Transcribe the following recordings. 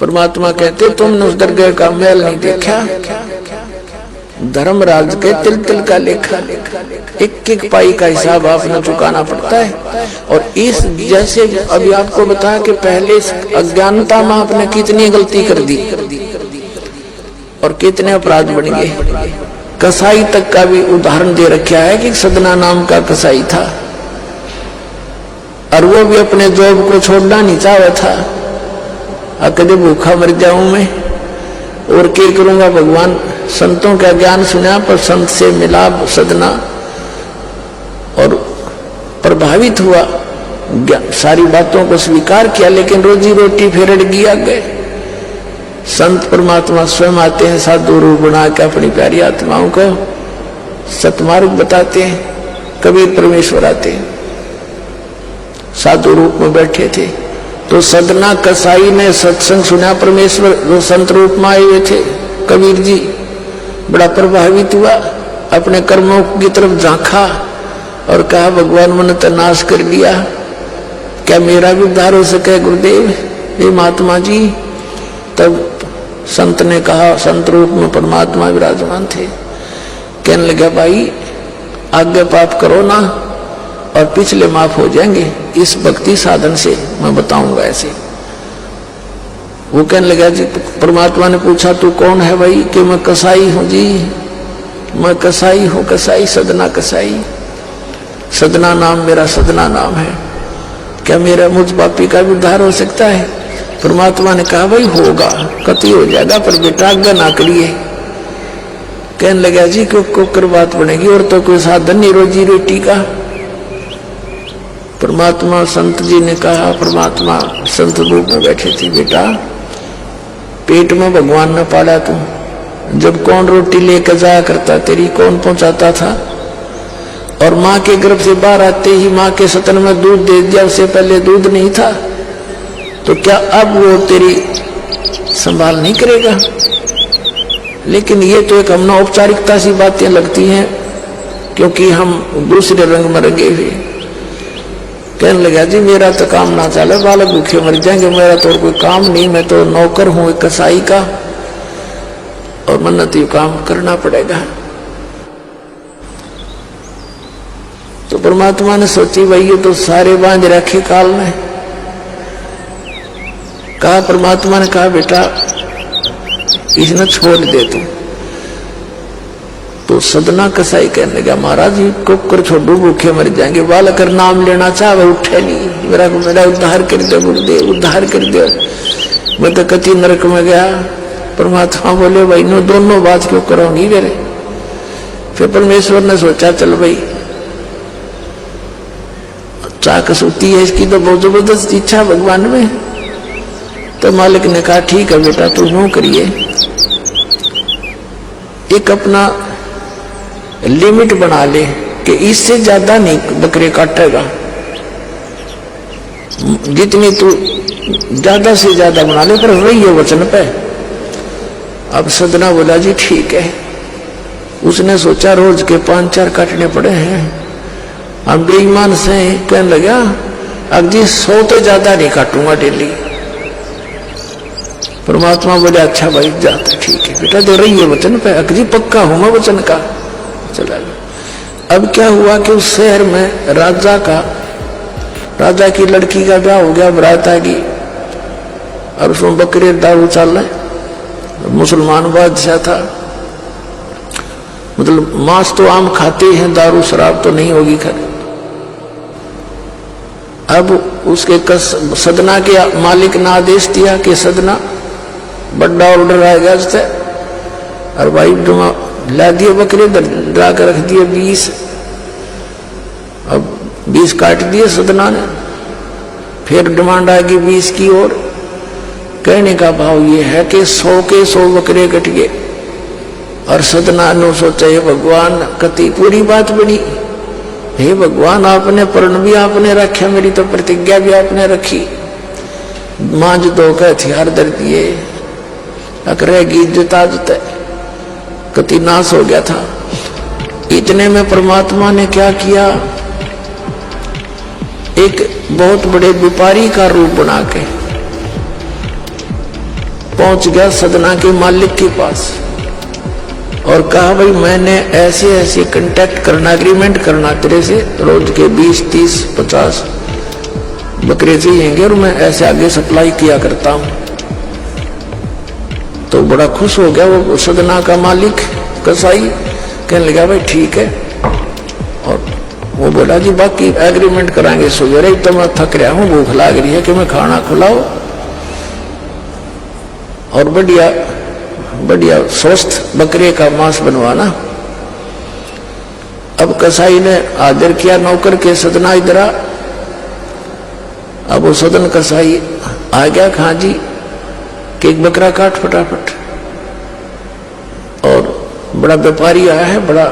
परमात्मा कहते तुमने उस दरगाह का महल नहीं देखा, धर्मराज के तिल तिल का लेखा, एक एक पाई का हिसाब आपने चुकाना पड़ता है। और इस जैसे अभी आपको बताया कि पहले अज्ञानता में आपने कितनी गलती कर दी और कितने अपराध बन गए। कसाई तक का भी उदाहरण दे रखा है कि सदना नाम का कसाई था और वो भी अपने जॉब को छोड़ना नहीं चाहता था। कभी भूखा मर जाऊं मैं और क्या करूंगा, भगवान संतों का ज्ञान सुना पर संत से मिला सदना और प्रभावित हुआ, सारी बातों को स्वीकार किया, लेकिन रोजी रोटी फिर अड़ गया गए। संत परमात्मा स्वयं आते हैं साधु रूप बना के अपनी प्यारी आत्माओं को सतमार्ग बताते हैं। कबीर परमेश्वर आते हैं साधु रूप में बैठे थे तो सदना कसाई ने सत्संग सुना, परमेश्वर जो संत रूप में आए हुए थे कबीर जी, बड़ा प्रभावित हुआ, अपने कर्मों की तरफ झांका और कहा भगवान मैंने तो नाश कर दिया, क्या मेरा भी उद्धार हो सके गुरुदेव, हे महात्मा जी। तब संत ने कहा, संत रूप में परमात्मा विराजमान थे, कहने लगा भाई आगे पाप करो ना और पिछले माफ हो जाएंगे, इस भक्ति साधन से मैं बताऊंगा ऐसे। वो कहने लगा जी, परमात्मा ने पूछा तू कौन है भाई, कि मैं कसाई हूं जी, मैं कसाई हूं, कसाई सदना कसाई, सदना नाम मेरा सदना नाम है, क्या मेरा मुझ पापी का भी उद्धार हो सकता है। परमात्मा ने कहा भाई होगा, कति हो जाएगा, पर बेटा आज्ञा ना करिए। कहने लगा जी क्यों कर बात बनेगी, और तो कोई साधन नहीं रोजी रोटी का। परमात्मा संत जी ने कहा, परमात्मा संत रूप में बैठे थे, बेटा पेट में भगवान ने पाला तू, जब कौन रोटी लेकर जाया करता तेरी, कौन पहुंचाता था, और माँ के गर्भ से बाहर आते ही माँ के सतन में दूध दे दिया, उससे पहले दूध नहीं था, तो क्या अब वो तेरी संभाल नहीं करेगा। लेकिन ये तो एक हमने औपचारिकता सी बातें लगती हैं क्योंकि हम दूसरे रंग में रंगे हुए। कहने लगा जी मेरा तो काम ना चले, बालक भूखे मर जाएंगे, मेरा तो कोई काम नहीं, मैं तो नौकर हूं एक कसाई का और मन्नत तो ये काम करना पड़ेगा। तो परमात्मा ने सोची भाई ये तो सारे बांध रखे काल में। कहा, परमात्मा ने कहा बेटा इसने छोड़ दे तू। तो सदना कसाई कहने लगा महाराज जी कुकर छोड़ू भूखे मर जाएंगे, बालक नाम लेना चाहे उठे नहीं, मेरा उद्धार कर दे गुरुदेव, उद्धार कर दे, मैं तो कति नरक में गया। परमात्मा बोले भाई नो दोनों बात क्यों करोगी मेरे। फिर परमेश्वर ने सोचा चल भाई चाकस होती है इसकी तो बहुत जबरदस्त इच्छा भगवान में। तो मालिक ने कहा ठीक है बेटा तू यूं करिए, एक अपना लिमिट बना ले कि इससे ज्यादा नहीं बकरे काटेगा, जितनी तू ज्यादा से ज्यादा बना ले, पर वही है वचन पे। अब सदना बोला जी ठीक है। उसने सोचा रोज के 5-4 काटने पड़े हैं, हम बेईमान से कहने लगा अब जी 100 तो ज्यादा नहीं काटूंगा डेली। परमात्मा बोले अच्छा भाई जाता ठीक है बेटा, दे रही है वचन पे, अकजी पक्का हूं मैं वचन का। चला गया। अब क्या हुआ कि उस शहर में राजा की लड़की का ब्याह हो गया, बरात आ गई और उसमें बकरे दारू चल रहे। मुसलमान बादशाह था, मतलब मांस तो आम खाते हैं, दारू शराब तो नहीं होगी खैर। अब उसके सदना के मालिक ने आदेश दिया कि सदना बड़ा ऑर्डर आएगा उससे, और भाई ला दिए बकरे डरा कर रख दिए 20। अब 20 काट दिए सदना ने, फिर डिमांड आएगी 20 की ओर। कहने का भाव ये है कि 100 के 100 बकरे कट गए। और सदना ने सोचा हे भगवान कति पूरी बात बनी, हे भगवान आपने प्रण भी आपने रखा, मेरी तो प्रतिज्ञा भी आपने रखी, मांझ दो के हथियार दर दिए, रहेगी इज्जत आजत, कति नाश हो गया था। इतने में परमात्मा ने क्या किया, एक बहुत बड़े व्यापारी का रूप बना के पहुंच गया सदना के मालिक के पास और कहा भाई मैंने ऐसे ऐसे कांटेक्ट करना, एग्रीमेंट करना तेरे से, रोज के 20, 30, 50 बकरे चाहिए और मैं ऐसे आगे सप्लाई किया करता हूं। तो बड़ा खुश हो गया वो सदना का मालिक कसाई, कहने लगा भाई ठीक है। और वो बोला जी बाकी एग्रीमेंट कराएंगे, सवेरे ही तो मैं थक रहा हूं, भूख लग रही है कि मैं खाना खिलाओ और बढ़िया बढ़िया स्वस्थ बकरे का मांस बनवाना। अब कसाई ने आदर किया नौकर के, सदना इधर आ। अब वो सदन कसाई आ गया, खां जी कि एक बकरा काट फटाफट। और बड़ा व्यापारी आया है, बड़ा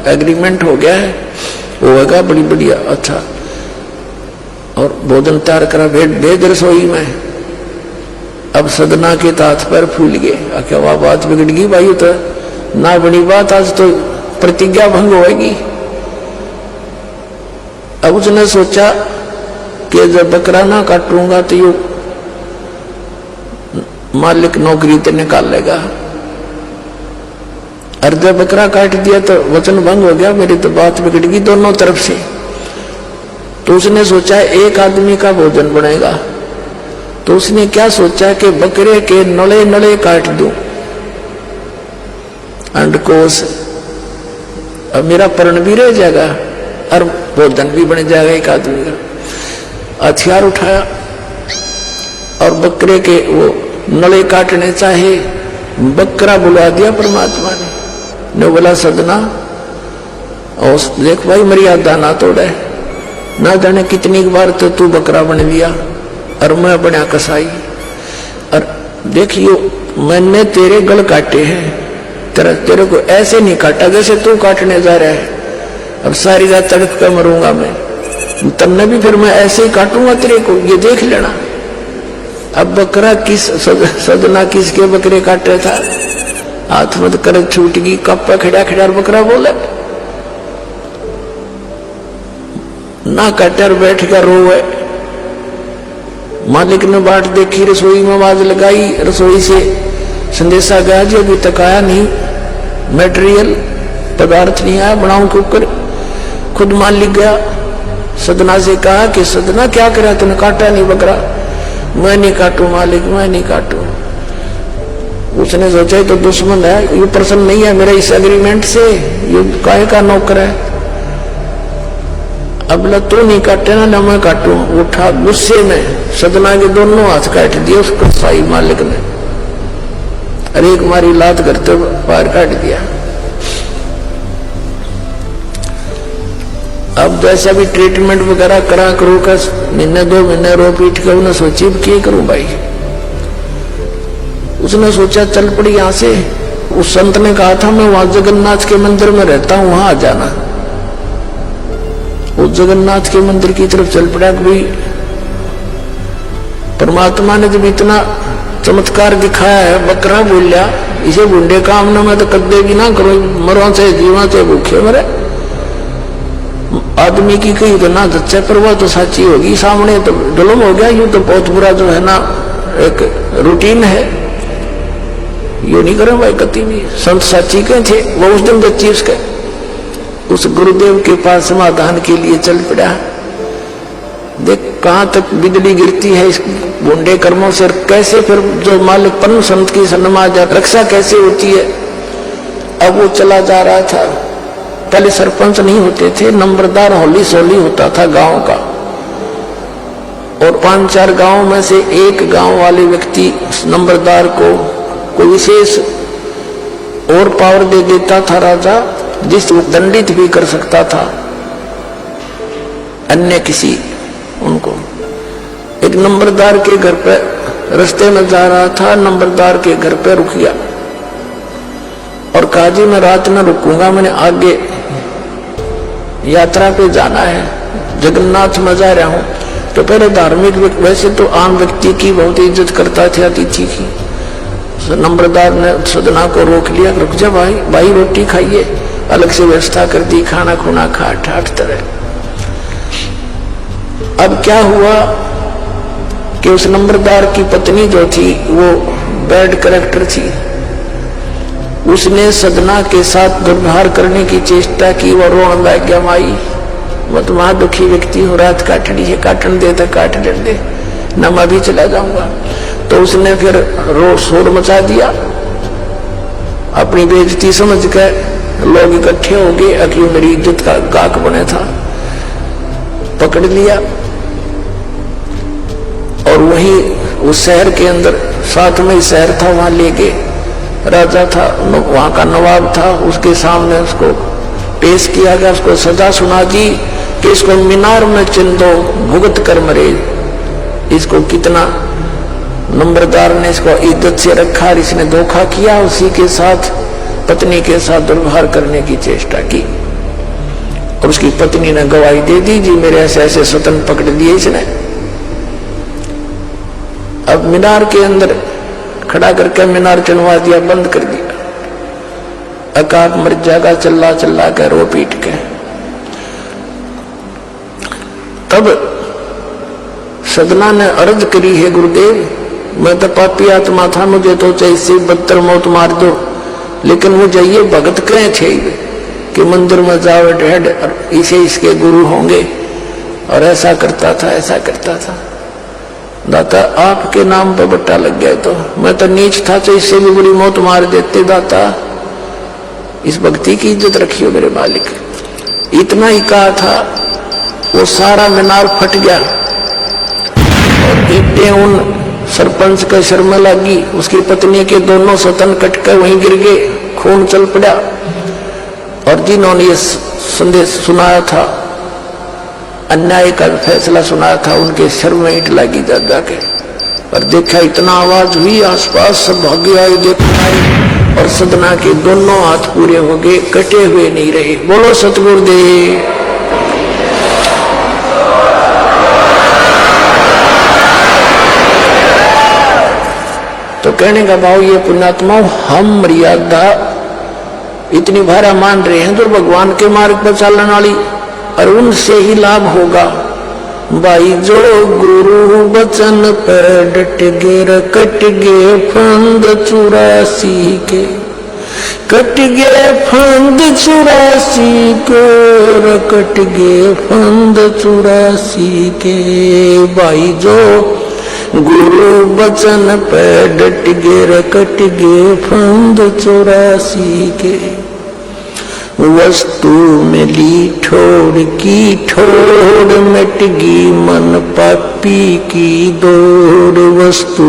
एग्रीमेंट हो गया है, वो होगा बड़ी बढ़िया अच्छा। और भोजन तैयार करा, भेद रसोई में। अब सदना के तात पर फूल गए, क्या वह बात बिगड़ गई भाई, तो ना बड़ी बात, आज तो प्रतिज्ञा भंग होगी। अब उसने सोचा कि जब बकरा ना काटूंगा तो यू मालिक नौकरी तो निकालेगा, और जब बकरा काट दिया तो वचन भंग हो गया, मेरी तो बात बिगड़ गई दोनों तरफ से। तो उसने सोचा एक आदमी का भोजन बनेगा, तो उसने क्या सोचा कि बकरे के नले नले काट दूं अंडकोश, अब मेरा पर्ण भी रह जाएगा और भोजन भी बन जाएगा एक आदमी का। हथियार उठाया और बकरे के वो नले काटने चाहे, बकरा बुला दिया परमात्मा ने बोला सदना और देख भाई मर्यादा ना तोड़े, ना जाने कितनी बार तो तू बकरा बन लिया और मैं बना कसाई, और देखियो मैंने तेरे गल काटे हैं, तेरे को ऐसे नहीं काटा जैसे तू काटने जा रहा है। अब सारी रात तड़प कर मरूंगा मैं, तब भी फिर मैं ऐसे ही काटूंगा तेरे को, ये देख लेना। अब बकरा किस सदना किसके बकरे काटे था, हाथ मत कर छूट गई, कप्पा खड़ा खड़ा बकरा बोले ना काटर बैठ कर रोए। मालिक ने बाट देखी, रसोई में आवाज लगाई, रसोई से संदेशा गया जी अभी तक आया नहीं, मटेरियल पदार्थ नहीं आया, बनाऊं कुकर। खुद मालिक गया, सदना से कहा कि सदना क्या करा तूने, काटा नहीं बकरा। मैं नहीं काटू मालिक, मैं नहीं काटू। उसने सोचा तो दुश्मन है, ये प्रसन्न नहीं है मेरा इस एग्रीमेंट से, ये काहे का नौकर है। अब तू नहीं काटे ना मैं काटू। उठा गुस्से में सदना के दोनों हाथ काट दिए उसको साई मालिक ने, अरे एक मारी लात करते पैर काट दिया। अब जैसा भी ट्रीटमेंट वगैरह करा करो का, महीने 2 महीने रो पीट के उन्हें सोची क्या करूं भाई। उसने सोचा चल पड़ी यहां से। उस संत ने कहा था मैं वहां जगन्नाथ के मंदिर में रहता हूं, वहां आ जाना। उस जगन्नाथ के मंदिर की तरफ चल पड़ा। भाई परमात्मा ने जब इतना चमत्कार दिखाया है, बकरा बोलिया इसे बुंडे काम ना मैं तो कदे भी ना करो, मरो से जीवा से भूखे मरे। आदमी की कही तो ना सच्चा पर वह तो सच्ची होगी, सामने तो जुल्म हो गया। यूं तो बहुत बुरा जो है ना एक रूटीन है, यू नहीं करें भाई कति भी। संत साची के थे वो उस दिन बच्ची उसके उस गुरुदेव के पास समाधान के लिए चल पड़ा। देख कहां तक बिजली गिरती है इस बुंडे कर्मों से, कैसे फिर जो मालिक परम संत की सन्माज रक्षा कैसे होती है। अब वो चला जा रहा था, पहले सरपंच नहीं होते थे, नंबरदार होली सोली होता था गांव का, और 5-4 गांव में से एक गांव वाले व्यक्ति नंबरदार को कोई विशेष और पावर दे देता था राजा, जिसको दंडित भी कर सकता था अन्य किसी उनको। एक नंबरदार के घर पे रास्ते में जा रहा था, नंबरदार के घर पे रुक गया और कहा जी मैं रात में रुकूंगा, मैंने आगे यात्रा पे जाना है, जगन्नाथ में जा रहा हूं। तो पहले धार्मिक वैसे तो आम व्यक्ति की बहुत इज्जत करता था अतिथि की। नंबरदार ने सदना को रोक लिया, रुक जा भाई, भाई रोटी खाइए, अलग से व्यवस्था कर दी, खाना खुना खा ठाठ तरह। अब क्या हुआ कि उस नंबरदार की पत्नी जो थी वो बैड कैरेक्टर थी। उसने सदना के साथ दुर्व्यवहार करने की चेष्टा की। वह रोने लग गया, माई वो तो वहां दुखी व्यक्ति हो, रात काटनी है, काटन दे तो काट दे, न मैं भी चला जाऊंगा। तो उसने फिर शोर मचा दिया, अपनी बेइज्जती समझ कर लोग इकट्ठे हो गए। अक्यों मेरी इज्जत का गाक बने था, पकड़ लिया और वहीं उस शहर के अंदर, साथ में शहर था, वहां ले गए। राजा था, वहां का नवाब था, उसके सामने उसको पेश किया गया। उसको सजा सुना दी कि इसको मीनार में चिन दो, भुगत कर मरे। इसको कितना नंबरदार ने इसको इज्जत से रखा, इसने धोखा किया, उसी के साथ पत्नी के साथ दुर्व्यवहार करने की चेष्टा की। और उसकी पत्नी ने गवाही दे दी, जी मेरे ऐसे ऐसे स्वतन पकड़ लिए इसने। अब मीनार के अंदर खड़ा करके मीनार चढ़वा दिया, बंद कर दिया। अकाब मर जाएगा चिल्ला चिल्ला के, रो पीट के। तब सदना ने अर्ज करी, है गुरुदेव मैं तो पापी आत्मा था, मुझे तो इससे बदतर मौत मार दो, लेकिन मुझे ये भगत कहे थे कि मंदिर में जाओ ढेड और इसे इसके गुरु होंगे, और ऐसा करता था ऐसा करता था। दाता आपके नाम पर बट्टा लग गया, तो मैं तो नीच था, तो इससे भी बुरी मौत मार देते। दाता इस भक्ति की इज्जत रखियो मेरे मालिक। इतना ही कहा था, वो सारा मीनार फट गया और ईंटें उन सरपंच के सिर में लगी। उसकी पत्नी के दोनों सतन कटकर वहीं गिर गए, खून चल पड़ा। और जिन्होंने ये संदेश सुनाया था, अन्याय का फैसला सुनाया था, उनके सिर में ईंट लगी जा जाके। और देखा इतना आवाज हुई, आसपास सब भागे आए, देखने आए, और सदना के दोनों हाथ पूरे हो गए, कटे हुए नहीं रहे। बोलो सतगुरुदेव। तो कहने का भाव ये पुण्यात्मा, हम मर्यादा इतनी भारा मान रहे हैं तो भगवान के मार्ग पर चलने वाली, और उनसे ही लाभ होगा। भाई जो गुरु बचन पर डट गे, कट गे फंद 84 के, कट गे फंद 84 के, कट गे फंद 84 के। भाई जो गुरु बचन पे डट गे, कट गे फंद 84 के। वस्तु मिली ठोड़ की ठोड़, मिट गी मन पापी की दौड़। वस्तु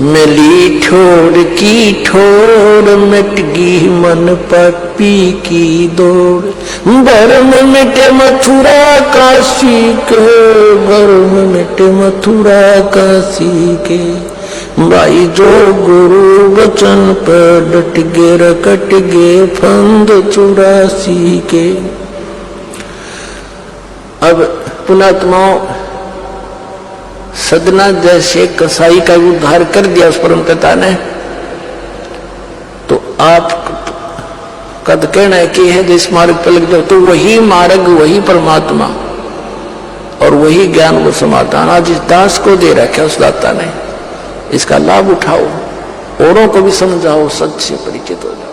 मिली ठोड़ की ठोड़, मिट गी मन पापी की दौड़। भरम मिटे मथुरा काशी के, भरम मिटे मथुरा काशी के। भाई जो गुरु वचन पर डट गे, कट गे फंद 84 के। अब पुणात्माओं, सदना जैसे कसाई का उद्धार कर दिया उस परम पिता ने, तो आप कद कहना है कि है जिस मार्ग पर लग जाओ, तो वही मार्ग, वही परमात्मा और वही ज्ञान, वो समाधान आज इस दास को दे रखा उस दाता ने। इसका लाभ उठाओ, औरों को भी समझाओ, सच से परिचित हो जाओ।